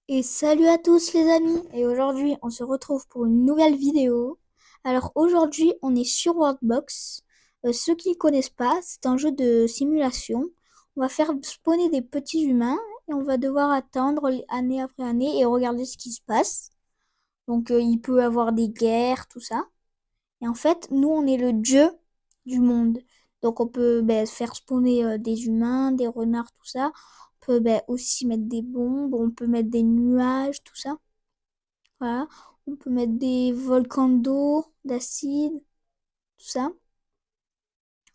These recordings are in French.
Et salut à tous les amis, et aujourd'hui on se retrouve pour une nouvelle vidéo. Alors aujourd'hui on est sur Worldbox. Ceux qui ne connaissent pas, c'est un jeu de simulation. On va faire spawner des petits humains et on va devoir attendre année après année et regarder ce qui se passe. Donc il peut y avoir des guerres, tout ça. Et en fait, nous on est le dieu du monde. Donc on peut faire spawner des humains, des renards, tout ça. On peut aussi mettre des bombes, on peut mettre des nuages, tout ça. Voilà. On peut mettre des volcans d'eau, d'acide, tout ça.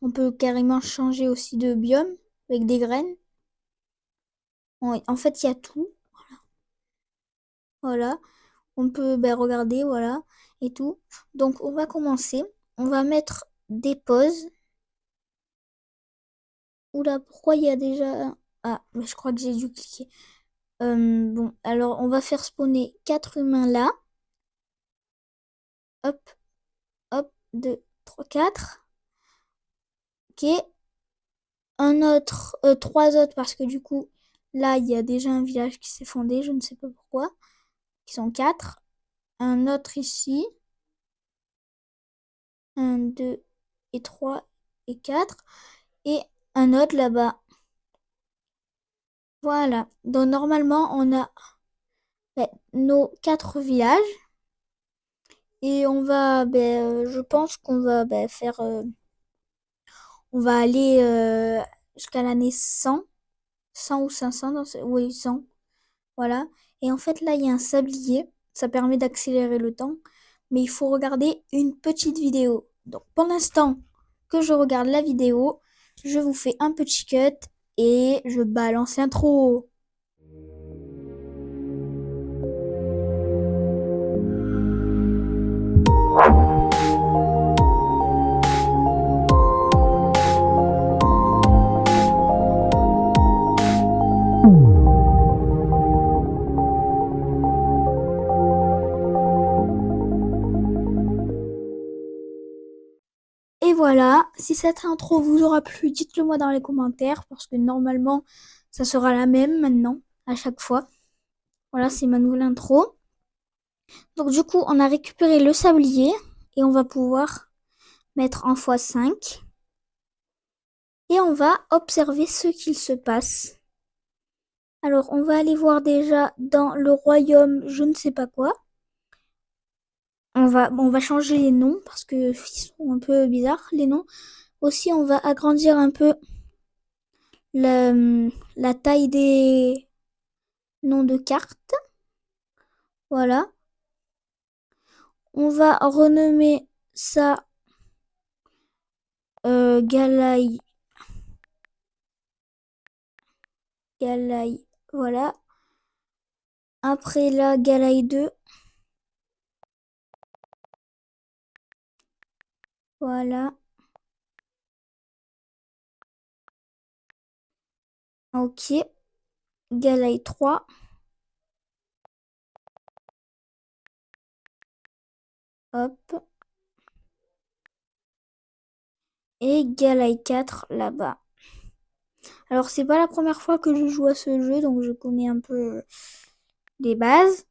On peut carrément changer aussi de biome avec des graines. En fait, il y a tout. Voilà. On peut regarder, voilà, et tout. Donc, on va commencer. On va mettre des pauses. Oula, pourquoi il y a déjà... Ah, mais je crois que j'ai dû cliquer. Bon, alors, on va faire spawner 4 humains là. Hop, hop, 2, 3, 4. Ok. Un autre, trois autres parce que du coup, là, il y a déjà un village qui s'est fondé, je ne sais pas pourquoi, qui sont quatre. Un autre ici, un, deux et trois et quatre, et un autre là-bas. Voilà. Donc normalement, on a nos quatre villages et on va, je pense qu'on va faire, on va aller jusqu'à l'année 100, 100 ou 500, oui 100. Voilà. Et en fait, là, il y a un sablier. Ça permet d'accélérer le temps. Mais il faut regarder une petite vidéo. Donc, pour l'instant que je regarde la vidéo, je vous fais un petit cut et je balance l'intro. Et voilà, si cette intro vous aura plu, dites-le moi dans les commentaires parce que normalement, ça sera la même maintenant, à chaque fois. Voilà, c'est ma nouvelle intro. Donc du coup, on a récupéré le sablier et on va pouvoir mettre en x5. Et on va observer ce qu'il se passe. Alors, on va aller voir déjà dans le royaume, je ne sais pas quoi. On va changer les noms parce que ils sont un peu bizarres, les noms. Aussi, on va agrandir un peu la, la taille des noms de cartes. Voilà. On va renommer ça Galaï. Galaï. Voilà. Après là, Galaï 2. Voilà. Ok. Galaï 3. Hop. Et Galaï 4 là-bas. Alors, c'est pas la première fois que je joue à ce jeu, donc je connais un peu les bases.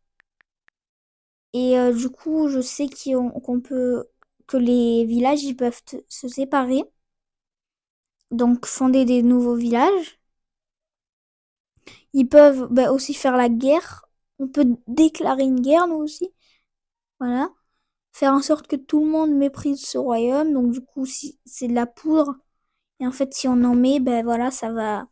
Et du coup, je sais qu'on peut que les villages ils peuvent se séparer, donc fonder des nouveaux villages. Ils peuvent aussi faire la guerre. On peut déclarer une guerre, nous aussi. Voilà. Faire en sorte que tout le monde méprise ce royaume. Donc du coup, si c'est de la poudre, et en fait, si on en met, ben voilà, ça va.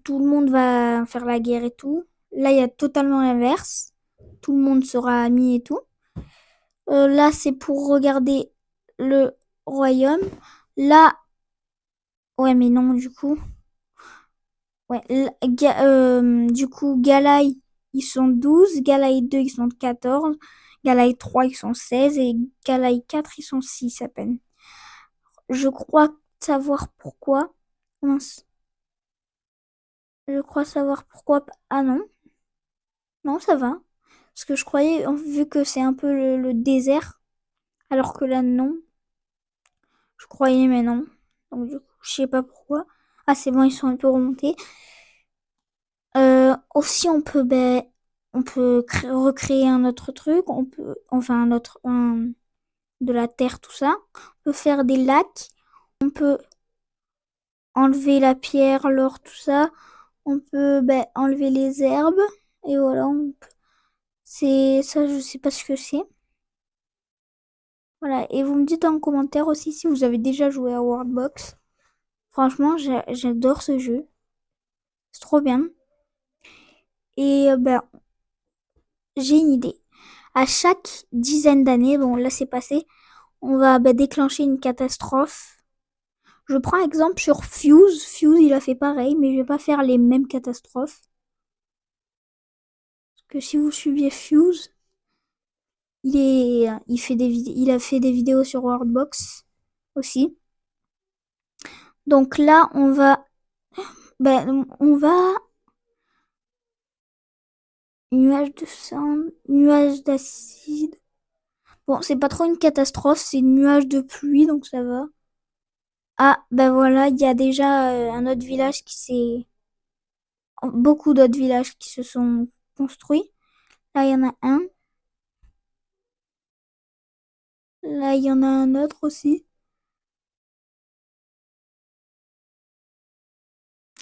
Tout le monde va faire la guerre et tout. Là, il y a totalement l'inverse. Tout le monde sera ami et tout. Là, c'est pour regarder le royaume. Là, ouais, mais non, du coup. Ouais, du coup, Galaï, ils sont 12. Galaï 2, ils sont 14. Galaï 3, ils sont 16. Et Galaï 4, ils sont 6 à peine. Je crois savoir pourquoi. Mince. Je crois savoir pourquoi. Ah non. Non, ça va. Parce que je croyais, vu que c'est un peu le désert, alors que là, non. Je croyais, mais non. Donc, du coup, je sais pas pourquoi. Ah, c'est bon, ils sont un peu remontés. Aussi, on peut On peut recréer un autre truc, on peut, enfin de la terre, tout ça. On peut faire des lacs, on peut enlever la pierre, l'or, tout ça. On peut enlever les herbes et voilà. C'est ça, je sais pas ce que c'est. Voilà. Et vous me dites en commentaire aussi si vous avez déjà joué à Worldbox. Franchement, j'adore ce jeu. C'est trop bien. Et j'ai une idée. À chaque dizaine d'années, bon là c'est passé, on va déclencher une catastrophe. Je prends exemple sur Fuse. Fuse, il a fait pareil, mais je vais pas faire les mêmes catastrophes. Parce que si vous suiviez Fuse, il a fait des vidéos sur Worldbox aussi. Donc là, on va nuage de sang, nuage d'acide. Bon, c'est pas trop une catastrophe, c'est nuage de pluie, donc ça va. Ah, ben voilà, il y a déjà un autre village beaucoup d'autres villages qui se sont construits. Là, il y en a un. Là, il y en a un autre aussi.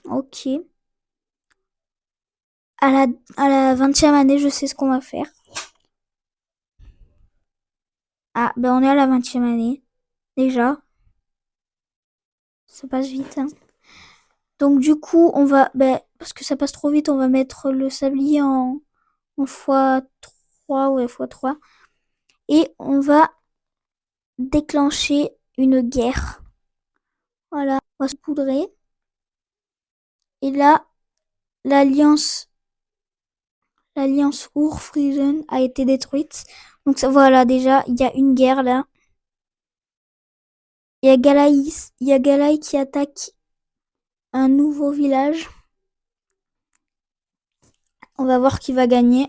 Ok. À la, à la 20e année, je sais ce qu'on va faire. Ah, ben on est à la 20e année. Déjà. Ça passe vite, hein. Donc du coup, parce que ça passe trop vite, on va mettre le sablier en x3 ou x3. Et on va déclencher une guerre. Voilà, on va se poudrer. Et là, l'alliance, l'alliance Ur-Frisian a été détruite. Donc ça, voilà, déjà, il y a une guerre là. Il y a Galaï qui attaque un nouveau village. On va voir qui va gagner.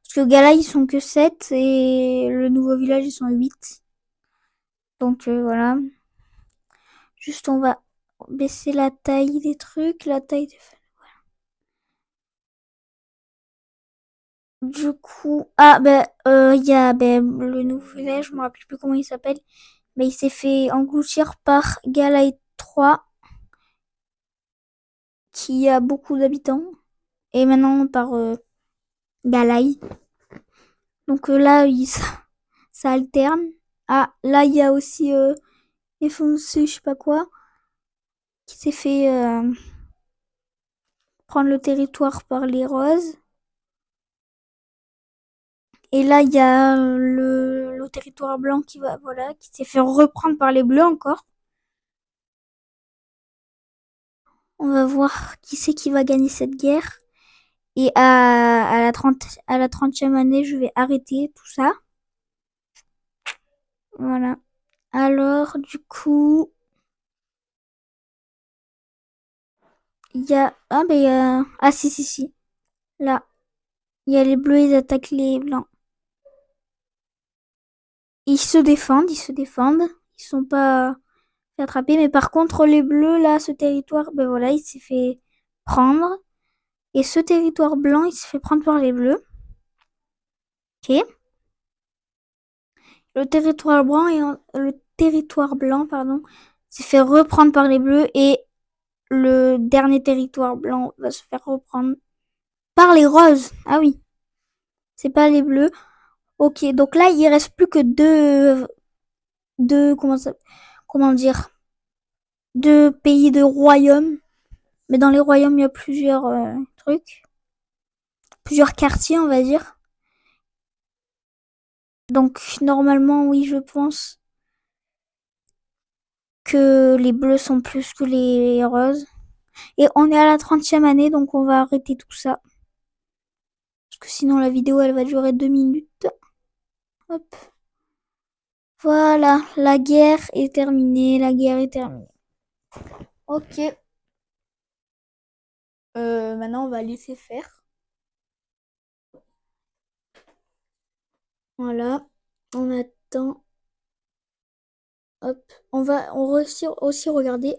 Parce que Galaï, ils sont que 7 et le nouveau village, ils sont 8. Donc voilà. Juste, on va baisser la taille des trucs, la taille des... Du coup, il y a le nouveau village, je me rappelle plus comment il s'appelle, mais il s'est fait engloutir par Galaï 3, qui a beaucoup d'habitants, et maintenant par Galaï. Donc là, ça alterne. Ah, là, il y a aussi Effoncé, je sais pas quoi, qui s'est fait prendre le territoire par les roses. Et là, il y a le territoire blanc qui s'est fait reprendre par les bleus encore. On va voir qui c'est qui va gagner cette guerre. Et à la 30e année, je vais arrêter tout ça. Voilà. Alors, du coup, il y a... Ah, Ah, si, si, si. Là, il y a les bleus, ils attaquent les blancs. Ils se défendent, ils se défendent. Ils sont pas fait attraper. Mais par contre, les bleus, là, ce territoire, voilà, il s'est fait prendre. Et ce territoire blanc, il s'est fait prendre par les bleus. Ok. Le territoire blanc, pardon, s'est fait reprendre par les bleus et le dernier territoire blanc va se faire reprendre par les roses. Ah oui, c'est pas les bleus. Ok, donc là il reste plus que deux comment dire, deux pays de royaumes. Mais dans les royaumes il y a plusieurs trucs, plusieurs quartiers on va dire. Donc normalement oui je pense que les bleus sont plus que les roses. Et on est à la 30e année, donc on va arrêter tout ça. Parce que sinon la vidéo elle va durer 2 minutes. Hop. Voilà, la guerre est terminée, la guerre est terminée. Ok. Maintenant on va laisser faire. Voilà. On attend. Hop. On va aussi regarder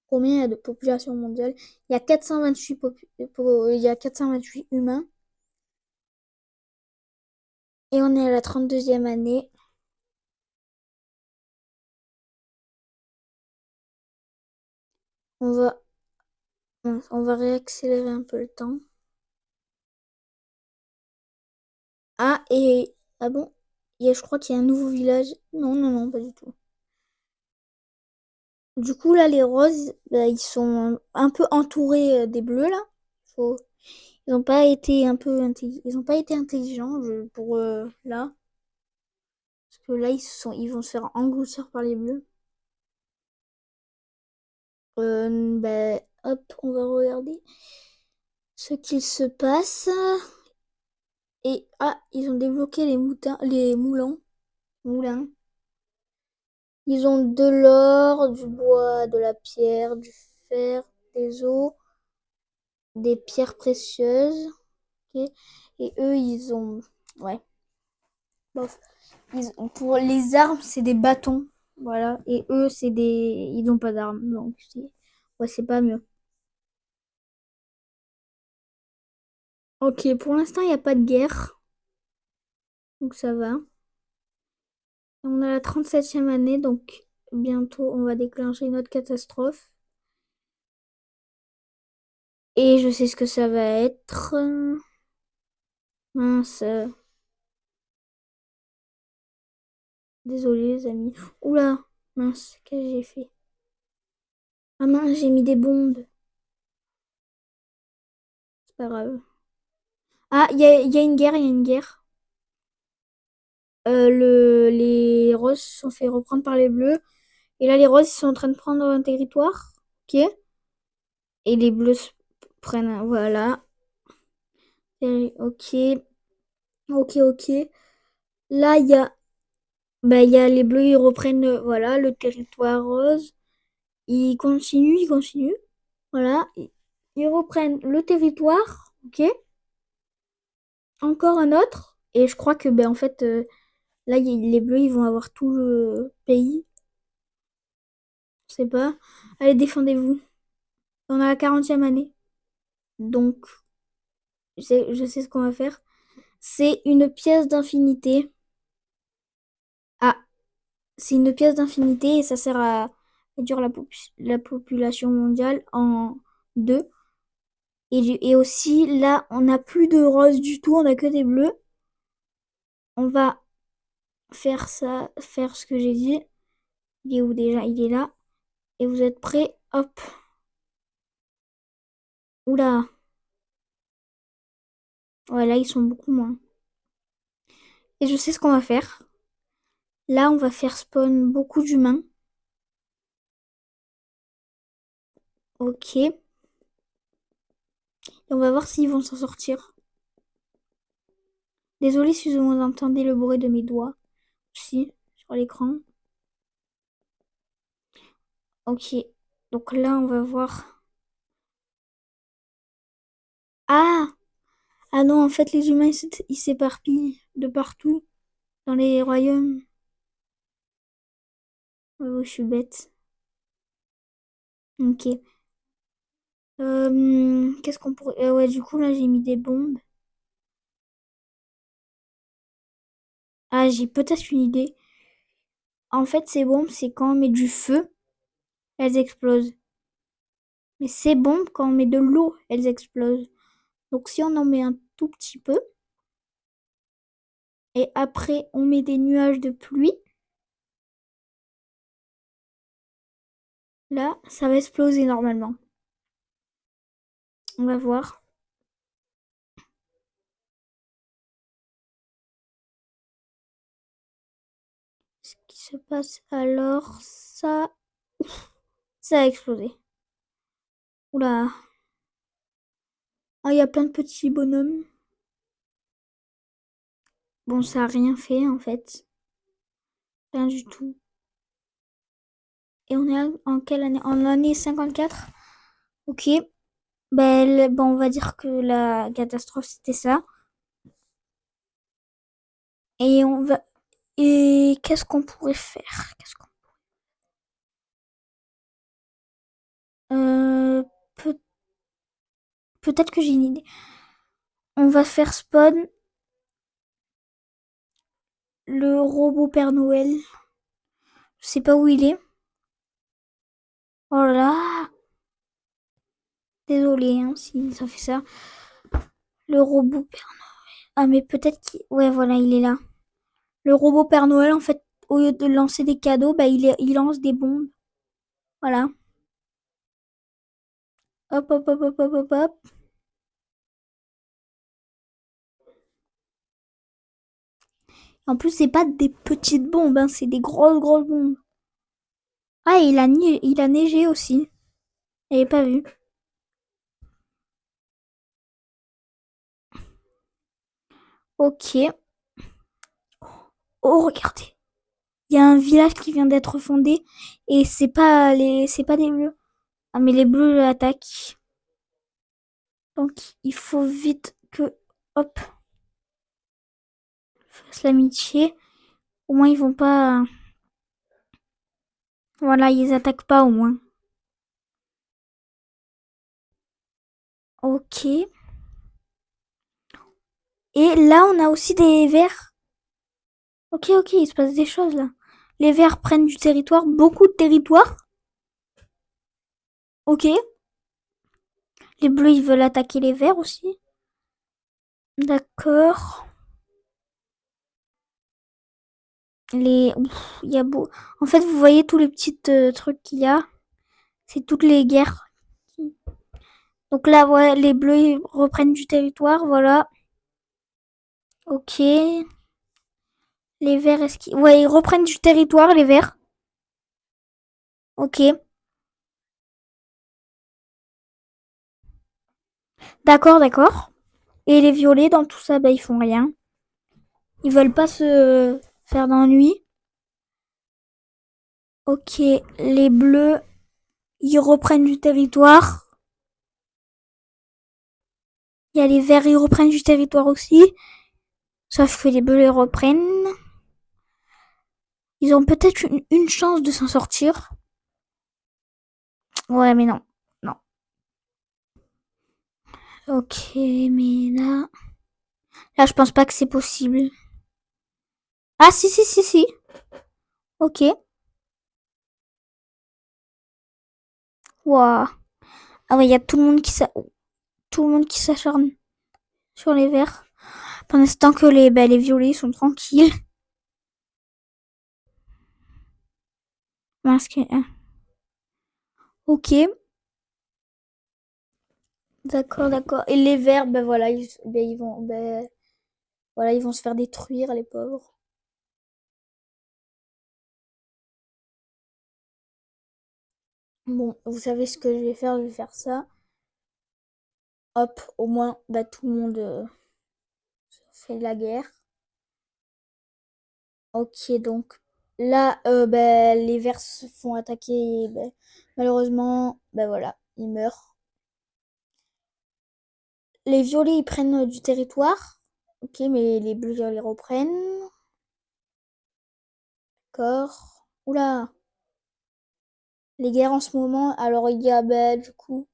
combien il y a de population mondiale. Il y a 428 humains. Et on est à la 32e année. On va, on va réaccélérer un peu le temps. Ah, ah bon? Je crois qu'il y a un nouveau village. Non, non, non, pas du tout. Du coup, là, les roses, bah, ils sont un peu entourés des bleus, là. Faut- Ils n'ont pas été ils ont pas été intelligents pour là. Parce que là, ils vont se faire engloutir par les bleus. Hop, on va regarder ce qu'il se passe. Et ah, ils ont débloqué les moulins. Ils ont de l'or, du bois, de la pierre, du fer, des os, des pierres précieuses. Ok. Et eux, ils ont, ouais, bof. Pour les armes, c'est des bâtons, voilà. Et eux, ils n'ont pas d'armes, donc ouais, c'est pas mieux. Ok, pour l'instant, il n'y a pas de guerre, donc ça va. On a la 37e année, donc bientôt on va déclencher une autre catastrophe. Et je sais ce que ça va être. Mince. Désolé les amis. Oula, mince, qu'est-ce que j'ai fait? Ah mince, j'ai mis des bombes. C'est pas grave. Ah, il y a une guerre, il y a une guerre. Les roses se sont fait reprendre par les bleus. Et là, les roses, ils sont en train de prendre un territoire. Ok. Et les bleus voilà. Ok. Ok, ok. Là, il y a les bleus, ils reprennent voilà, le territoire rose. Ils continuent. Voilà. Ils reprennent le territoire. Ok. Encore un autre. Et je crois que, ben, en fait, là, les bleus, ils vont avoir tout le pays. Je sais pas. Allez, défendez-vous. On a la 40e année. Donc, je sais ce qu'on va faire. C'est une pièce d'infinité. Ah, c'est une pièce d'infinité et ça sert à réduire la population mondiale en deux. Et aussi, là, on n'a plus de roses du tout, on n'a que des bleus. On va faire ce que j'ai dit. Il est où déjà? Il est là. Et vous êtes prêts? Hop. Oula. Ouais, là, ils sont beaucoup moins. Et je sais ce qu'on va faire. Là, on va faire spawn beaucoup d'humains. Ok. Et on va voir s'ils vont s'en sortir. Désolée si vous entendez le bruit de mes doigts aussi sur l'écran. Ok. Donc là, on va voir. Ah! Ah non, en fait, les humains, ils s'éparpillent de partout dans les royaumes. Oh, je suis bête. Ok. Qu'est-ce qu'on pourrait... ouais, du coup, là, j'ai mis des bombes. Ah, j'ai peut-être une idée. En fait, ces bombes, c'est quand on met du feu, elles explosent. Mais ces bombes, quand on met de l'eau, elles explosent. Donc si on en met un tout petit peu, et après on met des nuages de pluie, là, ça va exploser normalement. On va voir ce qui se passe. Alors, ça a explosé. Oula. Ah, il y a plein de petits bonhommes. Bon, ça a rien fait en fait. Rien du tout. Et on est en quelle année? En année 54. Ok. Ben, bon, on va dire que la catastrophe, c'était ça. Et on va... Et qu'est-ce qu'on pourrait faire? Euh, peut- Peut-être que j'ai une idée. On va faire spawn le robot Père Noël. Je sais pas où il est. Oh là là. Désolé hein, si ça fait ça. Le robot Père Noël. Ah mais peut-être qu'il... Ouais voilà, il est là. Le robot Père Noël, en fait, au lieu de lancer des cadeaux, bah, il lance des bombes. Voilà. Hop, hop, hop, hop, hop, hop, hop. En plus, c'est pas des petites bombes, hein, c'est des grosses, grosses bombes. Ah, et il a neigé aussi. J'avais pas vu. Ok. Oh, regardez. Il y a un village qui vient d'être fondé et c'est pas des bleus. Ah, mais les bleus attaquent. Donc, il faut vite que, hop, fasse l'amitié. Au moins, ils vont pas, voilà, ils attaquent pas au moins. Ok. Et là, on a aussi des vers. Ok, ok, il se passe des choses là. Les vers prennent du territoire, beaucoup de territoire. Ok. Les bleus, ils veulent attaquer les verts aussi. D'accord. Il y a beau. En fait, vous voyez tous les petits trucs qu'il y a. C'est toutes les guerres. Donc là, ouais, les bleus ils reprennent du territoire, voilà. Ok. Les verts, est-ce qu'ils... Ouais, ils reprennent du territoire, les verts. Ok. D'accord, d'accord. Et les violets, dans tout ça, bah, ils font rien. Ils veulent pas se faire d'ennui. Ok, les bleus, ils reprennent du territoire. Il y a les verts, ils reprennent du territoire aussi. Sauf que les bleus les reprennent. Ils ont peut-être une chance de s'en sortir. Ouais, mais non. Non. Ok, mais là... Là, je pense pas que c'est possible. Ah, si, si, si, si. Ok. Waouh. Ah ouais, il y a tout le monde qui s'acharne sur les verts. Pendant ce temps que les violets sont tranquilles. Masque. Ok. D'accord, d'accord. Et les verts, ben voilà, ils vont, ben, voilà, ils vont se faire détruire, les pauvres. Bon, vous savez ce que je vais faire ça. Hop, au moins, bah, tout le monde fait la guerre. Ok, donc là, bah, les Verts se font attaquer. Bah, malheureusement, bah voilà, ils meurent. Les Violets, ils prennent du territoire. Ok, mais les Bleus, ils les reprennent. D'accord. Oula, les guerres en ce moment. Alors, il y a, bah, du coup,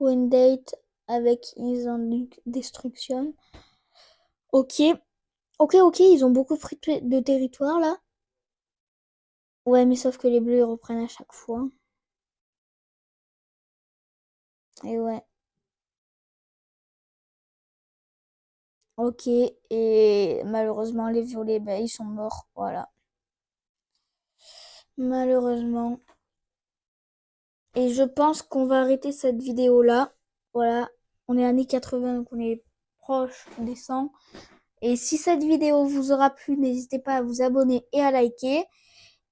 One Date avec Island Destruction. Ok, ok, ok, ils ont beaucoup pris de territoire là. Ouais, mais sauf que les Bleus, ils reprennent à chaque fois. Et ouais. Ok, et malheureusement, les violets, ben, ils sont morts. Voilà. Malheureusement. Et je pense qu'on va arrêter cette vidéo là. Voilà. On est années 80, donc on est proche des 100. Et si cette vidéo vous aura plu, n'hésitez pas à vous abonner et à liker.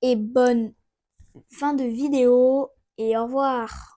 Et bonne fin de vidéo. Et au revoir.